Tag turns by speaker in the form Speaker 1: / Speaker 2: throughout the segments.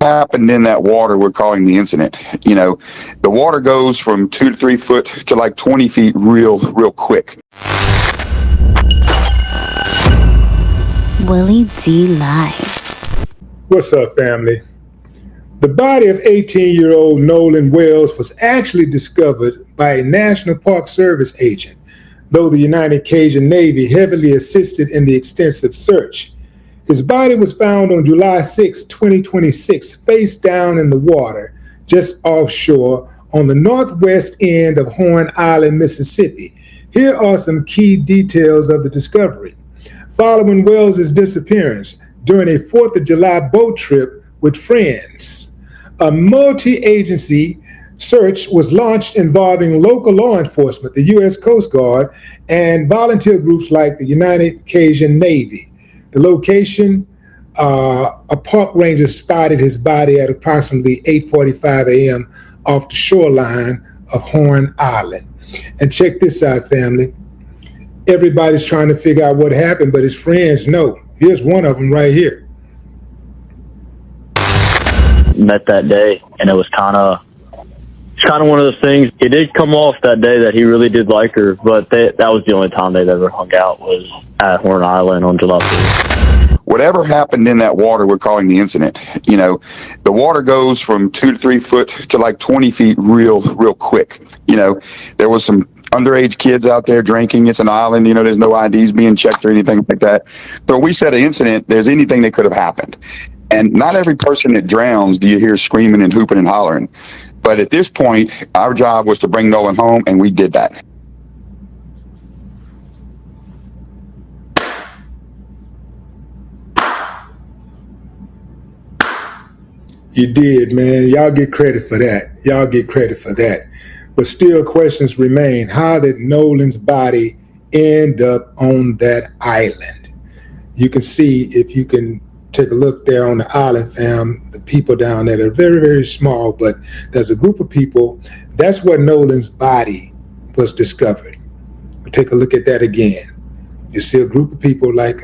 Speaker 1: happened in that water we're calling the incident. You know, the water goes from 2 to 3 foot to like 20 feet real quick.
Speaker 2: Willie D Live.
Speaker 3: What's up, family? The body of 18-year-old Nolan Wells was actually discovered by a National Park Service agent, though the United Cajun Navy heavily assisted in the extensive search. His body was found on July 6, 2026, face down in the water just offshore on the northwest end of Horn Island, Mississippi. Here are some key details of the discovery. Following Wells' disappearance during a 4th of July boat trip with friends, a multi-agency search was launched involving local law enforcement, the U.S. Coast Guard, and volunteer groups like the United Cajun Navy. The location, a park ranger spotted his body at approximately 8:45 a.m. off the shoreline of Horn Island. And check this out, family. Everybody's trying to figure out what happened, but his friends know. Here's one of them right here.
Speaker 4: Met that day, and it was kind of one of those things. It did come off that day that he really did like her, but that was the only time they'd ever hung out was at Horn Island on July 4th.
Speaker 1: Whatever happened in that water we're calling the incident. You know, the water goes from 2 to 3 foot to like 20 feet real quick. You know, there was some underage kids out there drinking. It's an island, you know, there's no IDs being checked or anything like that. So when we said an incident, there's anything that could have happened. And not every person that drowns do you hear screaming and hooping and hollering. But at this point, our job was to bring Nolan home, and we did that.
Speaker 3: You did, man. Y'all get credit for that. Y'all get credit for that. But still, questions remain. How did Nolan's body end up on that island? You can see, if you can take a look there on the island, fam, the people down there, they're very small, but there's a group of people. That's where Nolan's body was discovered. We'll take a look at that again. You see a group of people like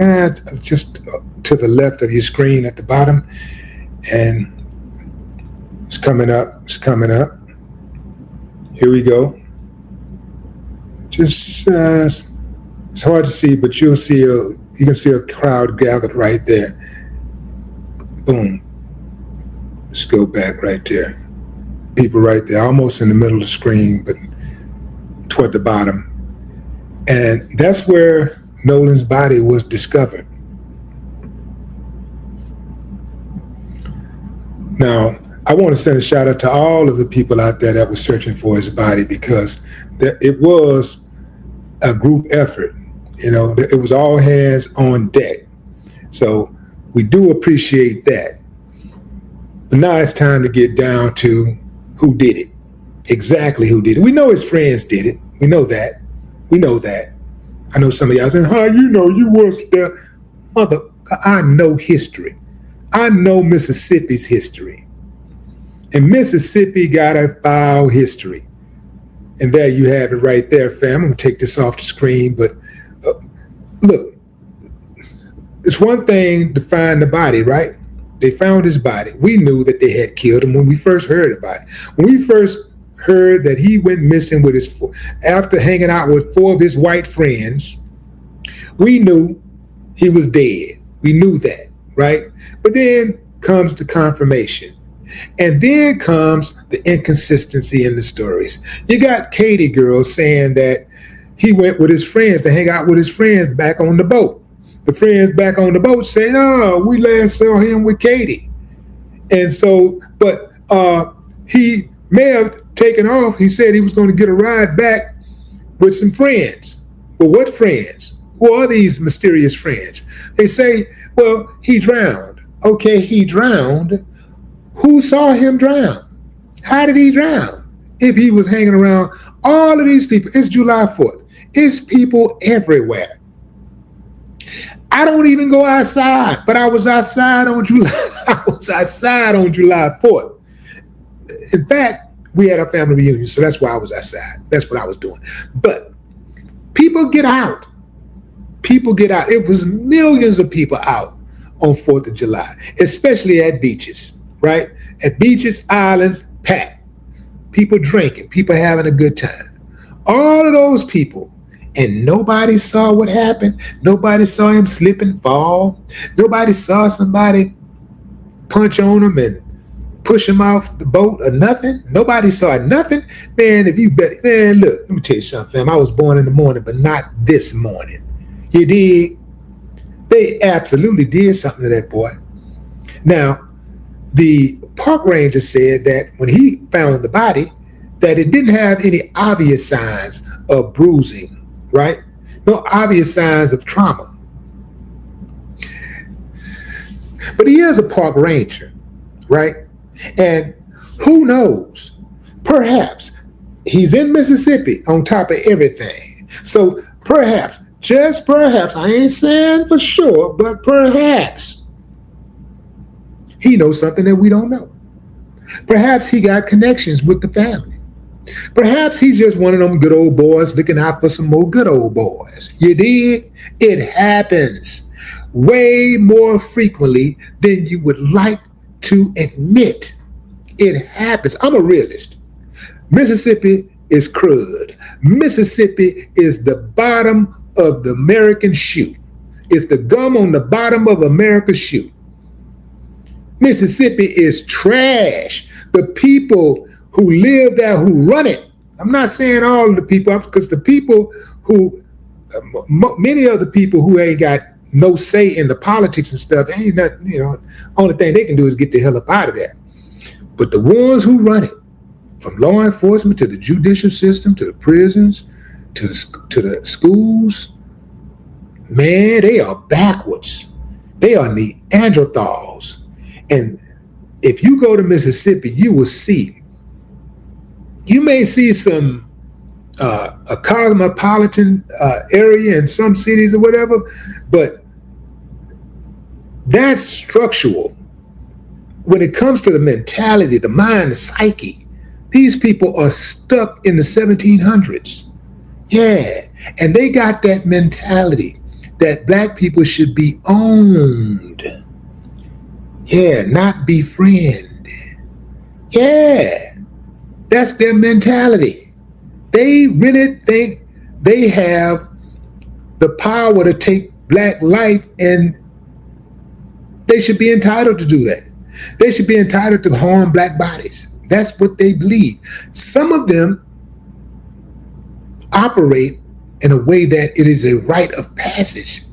Speaker 3: just to the left of your screen at the bottom, and it's coming up. Here we go. Just it's hard to see, but you can see a crowd gathered right there. Boom. Let's go back right there. People right there, almost in the middle of the screen, but toward the bottom. And that's where Nolan's body was discovered. Now, I want to send a shout out to all of the people out there that were searching for his body, because it was a group effort. You know, it was all hands on deck. So we do appreciate that. But now it's time to get down to who did it. Exactly who did it. We know his friends did it. We know that. I know some of y'all saying, "How you know you was there?" Mother, I know history. I know Mississippi's history. And Mississippi got a foul history. And there you have it right there, fam. I'm going to take this off the screen, but look, it's one thing to find the body, right? They found his body. We knew that they had killed him when we first heard about it. When we first heard that he went missing after hanging out with 4 of his white friends, we knew he was dead. We knew that, right? But then comes the confirmation. And then comes the inconsistency in the stories. You got Katie girl saying that he went with his friends to hang out with his friends back on the boat. The friends back on the boat saying, "Oh, we last saw him with Katie." And so, but he may have taken off. He said he was going to get a ride back with some friends. Well, what friends? Who are these mysterious friends? They say, well, he drowned. Okay, he drowned. Who saw him drown? How did he drown? If he was hanging around all of these people, it's July 4th. It's people everywhere. I don't even go outside, but I was outside on July 4th. In fact, we had a family reunion, so that's why I was outside. That's what I was doing. But people get out. It was millions of people out on 4th of July, especially at beaches, right? At beaches, islands, packed. People drinking, people having a good time. All of those people, and nobody saw what happened. Nobody saw him slip and fall. Nobody saw somebody punch on him and push him off the boat or nothing. Nobody saw nothing. Man, if you bet, man, look, let me tell you something, fam. I was born in the morning, but not this morning. You dig? They absolutely did something to that boy. Now, the park ranger said that when he found the body, that it didn't have any obvious signs of bruising, right? No obvious signs of trauma. But he is a park ranger, right? And who knows? Perhaps he's in Mississippi on top of everything. So perhaps, just perhaps, I ain't saying for sure, but perhaps he knows something that we don't know. Perhaps he got connections with the family. Perhaps he's just one of them good old boys looking out for some more good old boys. You dig? It happens way more frequently than you would like to admit. It happens. I'm a realist. Mississippi is crud. Mississippi is the bottom of the American shoe. It's the gum on the bottom of America's shoe. Mississippi is trash. The people who live there, who run it, I'm not saying all of the people, because the people who, many of the people who ain't got no say in the politics and stuff, ain't nothing, only thing they can do is get the hell up out of there. But the ones who run it, from law enforcement to the judicial system, to the prisons, to the schools, man, they are backwards. They are Neanderthals. And if you go to Mississippi, you will see, you may see some a cosmopolitan area in some cities or whatever, but that's structural. When it comes to the mentality, the mind, the psyche, these people are stuck in the 1700s. Yeah, and they got that mentality that black people should be owned. Yeah, not befriend. Yeah, that's their mentality. They really think they have the power to take black life, and they should be entitled to do that. They should be entitled to harm black bodies. That's what they believe. Some of them operate in a way that it is a rite of passage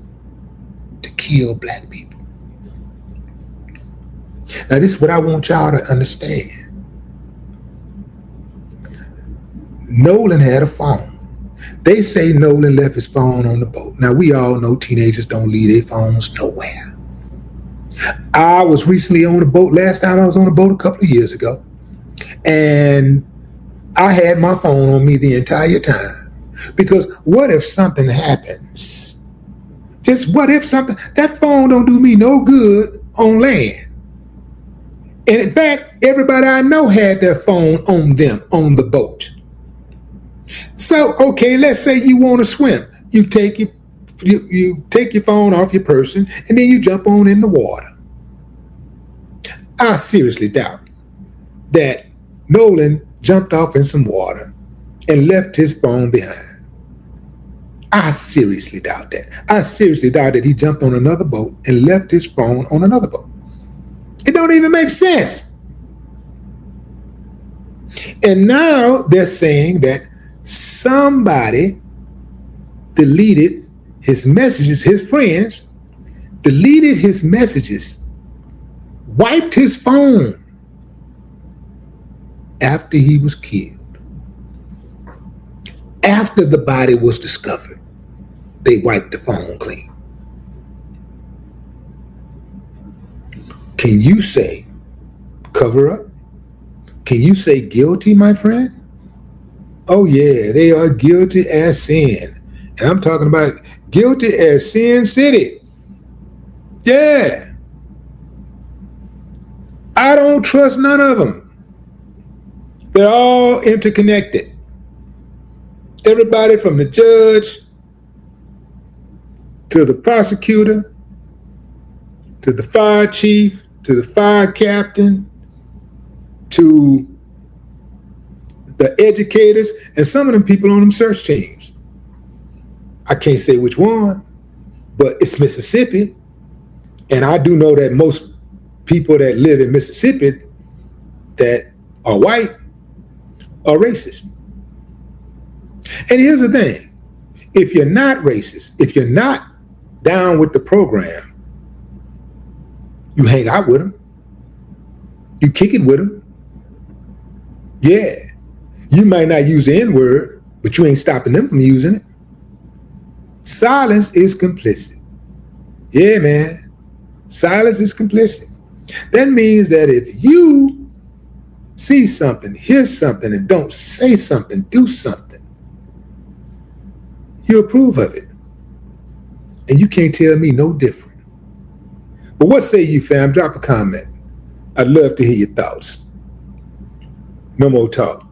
Speaker 3: to kill black people. Now, this is what I want y'all to understand. Nolan had a phone. They say Nolan left his phone on the boat. Now, we all know teenagers don't leave their phones nowhere. I was recently on a boat. Last time I was on a boat a couple of years ago, and I had my phone on me the entire time, because what if something happens? Just what if something, that phone don't do me no good on land. And in fact, everybody I know had their phone on them on the boat. So, okay, let's say you want to swim. You take your phone off your person, and then you jump on in the water. I seriously doubt that Nolan jumped off in some water and left his phone behind. I seriously doubt that. I seriously doubt that he jumped on another boat and left his phone on another boat. It don't even make sense. And now they're saying that somebody deleted his messages, his friends deleted his messages, wiped his phone after he was killed. After the body was discovered, they wiped the phone clean. Can you say cover up? Can you say guilty, my friend? Oh yeah, they are guilty as sin. And I'm talking about guilty as Sin City. Yeah. I don't trust none of them. They're all interconnected. Everybody from the judge to the prosecutor to the fire chief to the fire captain to the educators and some of them people on them search teams. I can't say which one, but it's Mississippi. And I do know that most people that live in Mississippi that are white are racist. And here's the thing. If you're not racist, if you're not down with the program, you hang out with them. You kick it with them. Yeah. You might not use the N-word, but you ain't stopping them from using it. Silence is complicit. Yeah, man. Silence is complicit. That means that if you see something, hear something, and don't say something, do something, you approve of it. And you can't tell me no different. But what say you, fam? Drop a comment. I'd love to hear your thoughts. No more talk.